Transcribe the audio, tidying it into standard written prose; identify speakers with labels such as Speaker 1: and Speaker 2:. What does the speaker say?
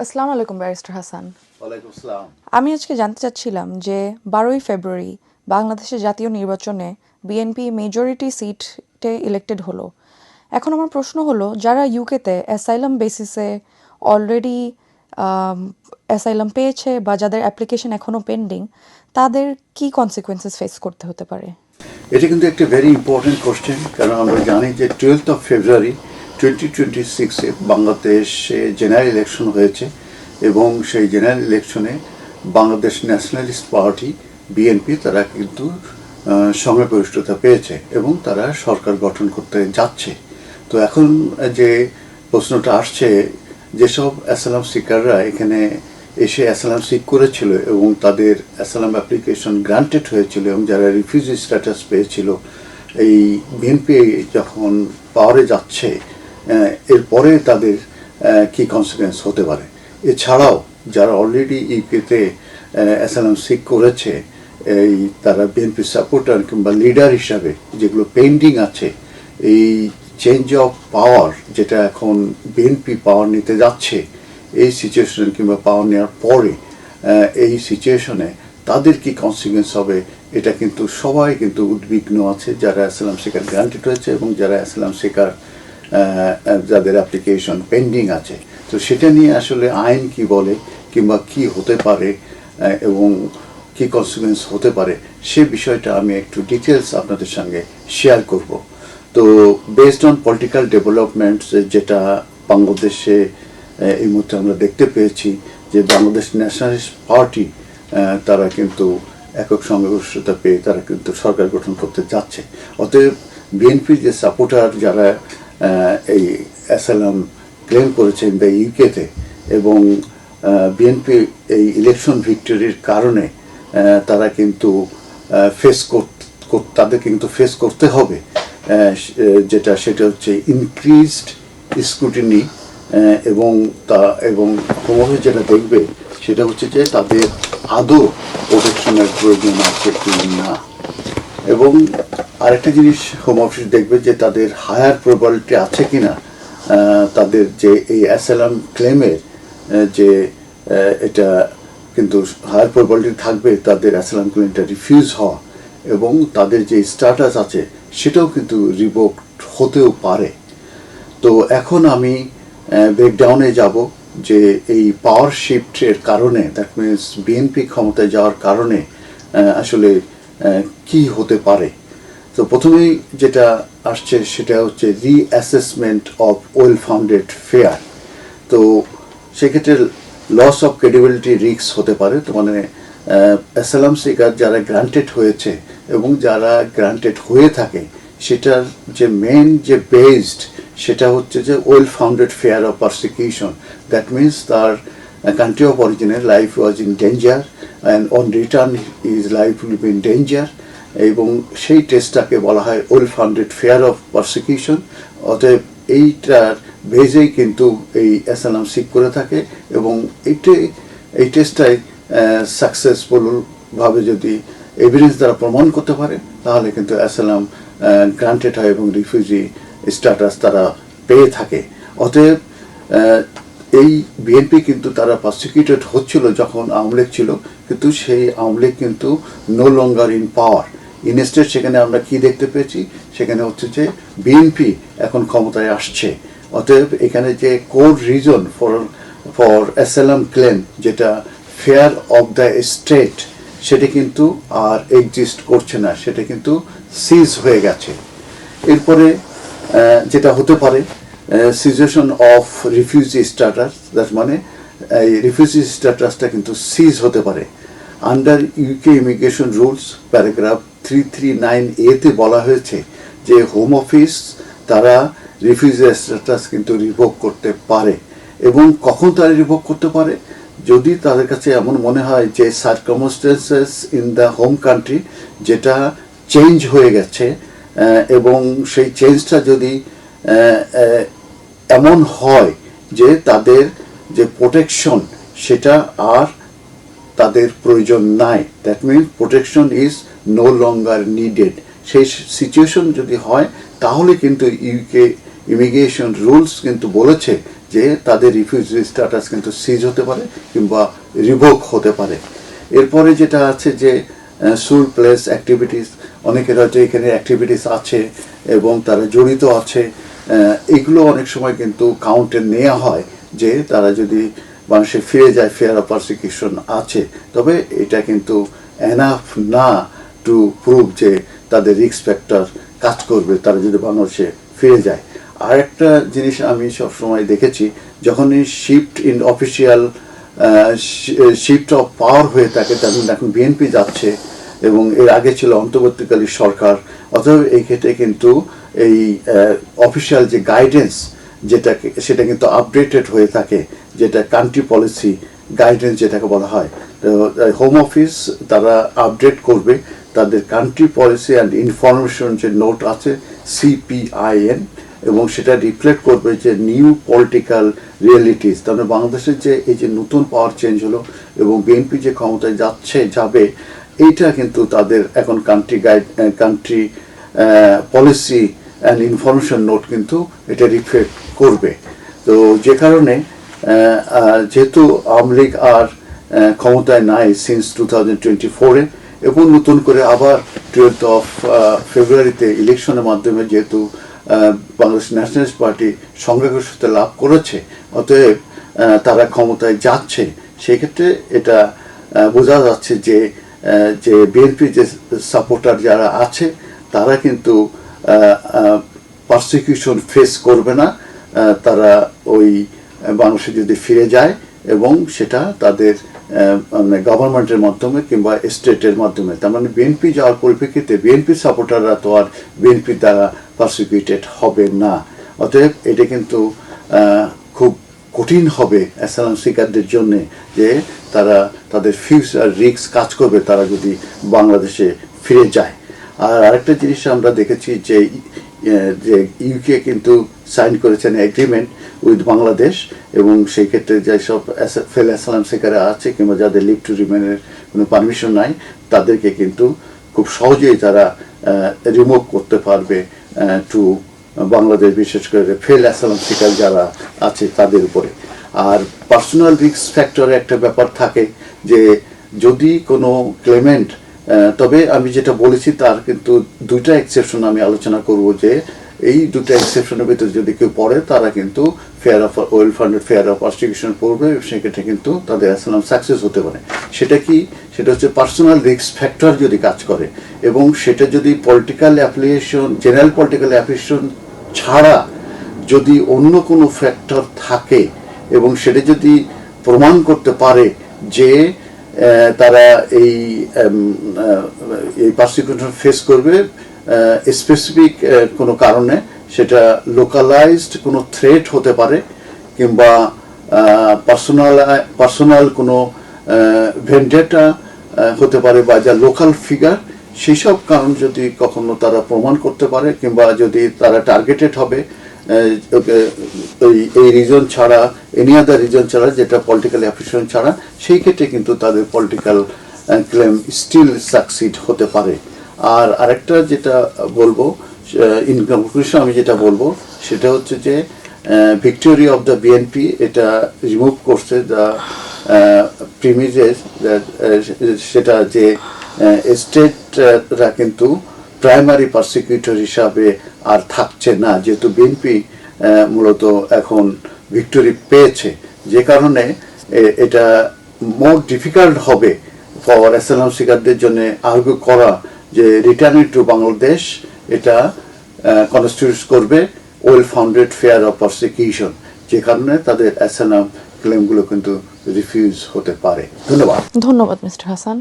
Speaker 1: আসসালামু আলাইকুম ব্যারিস্টার হাসান।
Speaker 2: ওয়ালাইকুম আসসালাম।
Speaker 1: আমি আজকে জানতে চাচ্ছিলাম যে 12ই ফেব্রুয়ারি বাংলাদেশের জাতীয় নির্বাচনে বিএনপি মেজরিটি সিটে ইলেক্টেড হলো। এখন আমার প্রশ্ন হলো, যারা ইউকেতে অ্যাসাইলাম বেসিসে অলরেডি অ্যাসাইলাম পেয়েছে বা যাদের অ্যাপ্লিকেশন এখনও পেন্ডিং, তাদের কি কনসিকুয়েন্সেস ফেস করতে হতে পারে?
Speaker 2: এটা কিন্তু একটা ভেরি ইম্পর্টেন্ট কোশ্চেন, কারণ আমরা জানি যে 12 ফেব্রুয়ারি 2026-এ বাংলাদেশে জেনারেল ইলেকশন হয়েছে এবং সেই জেনারেল ইলেকশনে বাংলাদেশ ন্যাশনালিস্ট পার্টি বিএনপি তারা কিন্তু সংখ্যাগরিষ্ঠতা পেয়েছে এবং তারা সরকার গঠন করতে যাচ্ছে। তো এখন যে প্রশ্নটা আসছে, যেসব অ্যাসাইলাম সিকাররা এখানে এসে অ্যাসাইলাম সিক করেছিল এবং তাদের অ্যাসাইলাম অ্যাপ্লিকেশন গ্রান্টেড হয়েছিল এবং যারা রিফিউজি স্ট্যাটাস পেয়েছিল, এই বিএনপি যখন পাওয়ারে যাচ্ছে এরপরে তাদের কি কনসিকুয়েন্স হতে পারে। এছাড়াও যারা অলরেডি ইউকেতে অ্যাসাইলাম সিক করেছে, এই তারা বিএনপি সাপোর্টার কিংবা লিডার হিসাবে যেগুলো পেন্ডিং আছে, এই চেঞ্জ অফ পাওয়ার যেটা এখন বিএনপি পাওয়ার নিতে যাচ্ছে, এই সিচুয়েশন কিংবা পাওয়ার নেওয়ার পরে এই সিচুয়েশনে তাদের কি কনসিকুয়েন্স হবে, এটা কিন্তু সবাই কিন্তু উদ্বিগ্ন আছে, যারা অ্যাসাইলাম সিকার গ্রান্টেড হয়েছে এবং যারা অ্যাসাইলাম সিকার যাদের অ্যাপ্লিকেশন পেন্ডিং আছে। তো সেটা নিয়ে আসলে আইন কি বলে কিংবা কি হতে পারে এবং কি কনসিকুয়েন্স হতে পারে, সে বিষয়টা আমি একটু ডিটেলস আপনাদের সঙ্গে শেয়ার করব। তো বেসড অন পলিটিক্যাল ডেভেলপমেন্টস, যেটা বাংলাদেশে এই মুহূর্তে আমরা দেখতে পেয়েছি যে বাংলাদেশ ন্যাশনালিস্ট পার্টি তারা কিন্তু একক সংখ্যাগরিষ্ঠতা পেয়ে তারা কিন্তু সরকার গঠন করতে যাচ্ছে। অতএব বিএনপির যে সাপোর্টার যারা এই অ্যাসাইলাম ক্লেম করেছেন দ্য ইউকেতে, এবং বিএনপি এই ইলেকশন ভিক্টরির কারণে তারা কিন্তু তাদের কিন্তু ফেস করতে হবে সেটা হচ্ছে ইনক্রিজড স্ক্রুটিনি, এবং ক্রমশ যেটা দেখবে সেটা হচ্ছে যে তাদের আদৌ প্রোটেকশনের প্রয়োজন আছে কি না। এবং আরেকটা জিনিস হোম অফিস দেখবে যে তাদের হায়ার প্রবাবিলিটি আছে কি না, তাদের যে এই অ্যাসাইলাম ক্লেমের যে এটা কিন্তু হায়ার প্রবাবিলিটি থাকবে তাদের অ্যাসাইলাম ক্লেমটা রিফিউজ হওয়া, এবং তাদের যে স্ট্যাটাস আছে সেটাও কিন্তু রিভোকড হতেও পারে। তো এখন আমি ব্রেকডাউনে যাব যে এই পাওয়ার শিফটের কারণে, দ্যাট মিনস বিএনপি ক্ষমতায় যাওয়ার কারণে আসলে কি হতে পারে। তো প্রথমেই যেটা আসছে সেটা হচ্ছে reassessment of well founded fair. তো সেক্ষেত্রে লস অফ ক্রেডিবিলিটি রিস্ক হতে পারে। তো মানে অ্যাসাইলাম সিকার যারা গ্রান্টেড হয়েছে এবং যারা গ্রান্টেড হয়ে থাকে, সেটার যে মেন যে বেসড সেটা হচ্ছে যে well founded fear of persecution. That means তার কান্ট্রি অফ অরিজিনের life was in danger and on return is life will be in danger, এবং সেই টেস্টটাকে বলা হয় well founded fear of persecution. অতএব এইটার বেজেই কিন্তু এই অ্যাসাইলাম সিক করে থাকে, এবং এই টেস্টটাই সাকসেসফুলভাবে যদি এভিডেন্স দ্বারা প্রমাণ করতে পারে তাহলে কিন্তু অ্যাসাইলাম গ্রান্টেড হয় এবং রিফিউজি স্ট্যাটাস তারা পেয়ে থাকে। অতএব এই বিএনপি কিন্তু তারা প্রসিকিউটেড হচ্ছিল যখন আওয়ামী লীগ ছিল, কিন্তু সেই আওয়ামী লীগ কিন্তু no longer in power. Instead সেখানে আমরা কি দেখতে পেয়েছি, সেখানে হচ্ছে যে বিএনপি এখন ক্ষমতায় আসছে। অতএব এখানে যে core reason for asylum claim, যেটা ফেয়ার অফ দ্য স্টেট, সেটা কিন্তু আর এক্সিস্ট করছে না, সেটা কিন্তু সিজ হয়ে গেছে। এরপরে যেটা হতে পারে situation of refugee status, that মানে এই রিফিউজি স্ট্যাটাসটা কিন্তু সিজ হতে পারে। Under UK immigration rules paragraph 339A-তে বলা হয়েছে যে হোম অফিস তারা রিফিউজি স্ট্যাটাস কিন্তু রিভোক করতে পারে। এবং কখন তারা রিভোক করতে পারে, যদি তাদের কাছে এমন মনে হয় যে circumstances in the home country যেটা চেঞ্জ হয়ে গেছে, এবং সেই চেঞ্জটা যদি এমন হয় যে তাদের যে প্রোটেকশন সেটা আর তাদের প্রয়োজন নাই, that means protection is no longer needed, সেই সিচুয়েশন যদি হয় তাহলে কিন্তু ইউকে ইমিগ্রেশন রুলস কিন্তু বলেছে যে তাদের রিফিউজি স্ট্যাটাস কিন্তু সিজ হতে পারে কিংবা রিভোক হতে পারে। এরপরে যেটা আছে যে সুল প্লেস অ্যাক্টিভিটিস, অনেকের হয়তো এখানে অ্যাক্টিভিটিস আছে এবং তারা জড়িত আছে, এগুলো অনেক সময় কিন্তু কাউন্টে নেওয়া হয় যে তারা যদি মানুষে ফিরে যায় ফেয়ার অফ পারসিকিউশন আছে, তবে এটা কিন্তু এনাফ না টু প্রুভ যে তাদের রিস্ক ফ্যাক্টর কাজ করবে তারা যদি বাংলাদেশে ফিরে যায়। আর একটা জিনিস আমি সবসময় দেখেছি, যখনই shift in official shift of power হয়ে থাকে, তখন এখন বিএনপি যাচ্ছে এবং এর আগে ছিল অন্তর্বর্তীকালীন সরকার, অতএব এই ক্ষেত্রে কিন্তু এই অফিসিয়াল যে গাইডেন্স সেটা কিন্তু আপডেটেড হয়ে থাকে, যেটা কান্ট্রি পলিসি গাইডেন্স যেটাকে বলা হয়। তো হোম অফিস তারা আপডেট করবে তাদের কান্ট্রি পলিসি অ্যান্ড ইনফরমেশন যে নোট আছে CPIN, এবং সেটা রিফ্লেক্ট করবে যে নিউ পলিটিক্যাল রিয়েলিটিস। তাহলে বাংলাদেশের যে এই যে নতুন পাওয়ার চেঞ্জ হলো এবং বিএনপি যে ক্ষমতায় যাবে, এইটা কিন্তু তাদের এখন country policy and information note কিন্তু এটা রিফ্লেক্ট করবে। তো যে কারণে যেহেতু আওয়ামী লীগ আর ক্ষমতায় নাই সিন্স 2024-এ, এবং নতুন করে আবার 12th of ফেব্রুয়ারিতে ইলেকশনের মাধ্যমে যেহেতু বাংলাদেশ ন্যাশনালিস্ট পার্টি সংখ্যাগরিষ্ঠতা লাভ করেছে, অতএব তারা ক্ষমতায় যাচ্ছে, সেই ক্ষেত্রে এটা বোঝা যাচ্ছে যে বিএনপি যে সাপোর্টার যারা আছে তারা কিন্তু পারসিকিউশন ফেস করবে না, তারা ওই বাংলাদেশে যদি ফিরে যায় এবং সেটা তাদের মানে গভর্নমেন্টের মাধ্যমে কিংবা স্টেটের মাধ্যমে, তার মানে বিএনপি যাওয়ার পরিপ্রেক্ষিতে বিএনপি সাপোর্টাররা তো আর বিএনপির দ্বারা পারসিকিউটেড হবে না। অতএব এটা কিন্তু খুব কঠিন হবে অ্যাসাইলাম সিকারদের জন্যে যে তারা তাদের ফিউচার রিস্ক কাজ করবে তারা যদি বাংলাদেশে ফিরে যায়। আর আরেকটা জিনিস আমরা দেখেছি যে ইউকে কিন্তু সাইন করেছেন এগ্রিমেন্ট উইথ বাংলাদেশ, এবং সেই ক্ষেত্রে যেসব ফেল অ্যাসাইলাম সিকাররা আছে কিংবা যাদের লিভ টু রিমেনের কোনো পারমিশন নাই, তাদেরকে কিন্তু খুব সহজেই তারা রিমুভ করতে পারবে টু বাংলাদেশ, বিশেষ করে ফেল অ্যাসাইলাম সিকার যারা আছে তাদের উপরে। আর পার্সোনাল রিস্ক ফ্যাক্টরে একটা ব্যাপার থাকে যে যদি কোনো ক্লেমেন্ট, তবে আমি যেটা বলেছি তার কিন্তু দুইটা এক্সেপশন আমি আলোচনা করব, যে এই দুটো এক্সেপশনের ভিতরে যদি কেউ পড়ে তারা কিন্তু fair of well funded fair of persecution পড়বে, সেক্ষেত্রে কিন্তু তাদের অ্যাসাইলাম সাকসেস হতে পারে। সেটা কি? সেটা হচ্ছে পার্সোনাল রিস্ক ফ্যাক্টর যদি কাজ করে এবং সেটা যদি political application, general political application ছাড়া যদি অন্য কোনো ফ্যাক্টর থাকে এবং সেটা যদি প্রমাণ করতে পারে যে তারা এই পারসিকিউশন ফেস করবে স্পেসিফিক কোনো কারণে, সেটা লোকালাইজড কোনো থ্রেট হতে পারে কিংবা পার্সোনাল কোনো ভেন্ডেটা হতে পারে, বা যা লোকাল ফিগার, সেই সব কারণ যদি কখনো তারা প্রমাণ করতে পারে কিংবা যদি তারা টার্গেটেড হবে এই রিজন ছাড়া, এনি আদার রিজন ছাড়া, যেটা পলিটিক্যাল অ্যাফিলিয়েশন ছাড়া, সেই ক্ষেত্রে কিন্তু তাদের পলিটিক্যাল ক্লেম স্টিল সাকসিড হতে পারে। আর আরেকটা যেটা বলবো, ইন কনক্লুশন আমি যেটা বলবো সেটা হচ্ছে যে ভিক্টোরি অফ দ্য বিএনপি এটা রিমুভ করছে দ্য প্রিমিজেস, সেটা যে স্টেটরা কিন্তু প্রাইমারি পারসিকিউটর হিসাবে আর থাকছে না, যেহেতু বিএনপি মূলত এখন ভিক্টোরি পেয়েছে, যে কারণে এটা মোর ডিফিকাল্ট হবে ফর অ্যাসাইলাম সিকারদের জন্য আর্গু করা যে রিটার্নিং টু বাংলাদেশ এটা কনস্টিটিউট করবে well founded fear of persecution, যে কারণে তাদের অ্যাসাইলাম ক্লেমগুলো কিন্তু রিফিউজ হতে পারে। ধন্যবাদ।
Speaker 1: ধন্যবাদ মিস্টার হাসান।